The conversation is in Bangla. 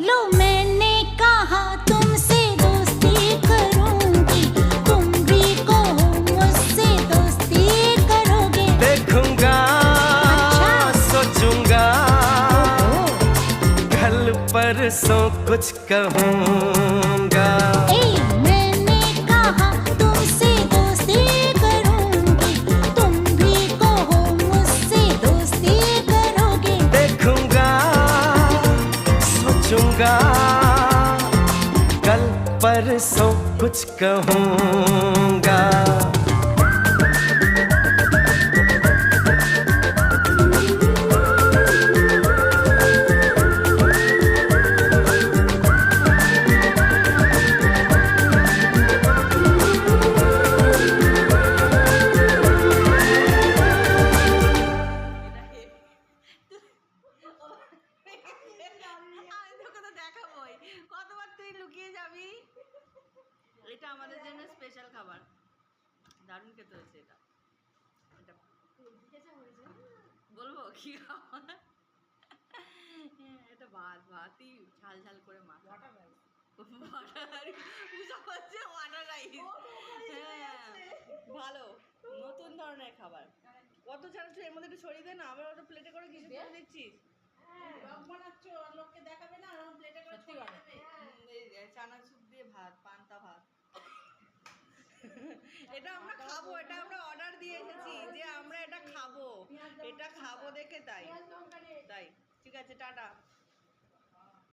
लो मैंने कहा तुमसे दोस्ती करूंगी, तुम भी कहो मुझसे दोस्ती करोगे। देखूंगा सोचूंगा कल परसों कुछ कहूंगा। मैंने कहा तुमसे दोस्ती करूंगी, तुम भी कहो मुझसे दोस्ती करोगे। देखूंगा सोचूंगा कल परसों कुछ कहूंगा। কতবার তুই লুকিয়ে যাবি? এটা আমাদের জন্য স্পেশাল খাবার, দারুণ খেতে হয়েছে এটা। বলবো কি খাবার? এটা ভাতই ঝাল ঝাল করে মাছ। ভালো নতুন ধরনের খাবার। কত ছাড়া এর মধ্যে একটু ছড়িয়ে দে না, আবার ওটা প্লেটে করে কিছু করে দিচ্ছিস। লোককে দেখাবে না, প্লেটে করে ছড়িয়ে দেবে। চানাচুর দিয়ে ভাত, পান্তা ভাত। এটা আমরা খাবো, এটা আমরা অর্ডার দিয়ে এসেছি যে আমরা এটা খাবো, এটা খাবো দেখে তাই। ঠিক আছে, টাটা।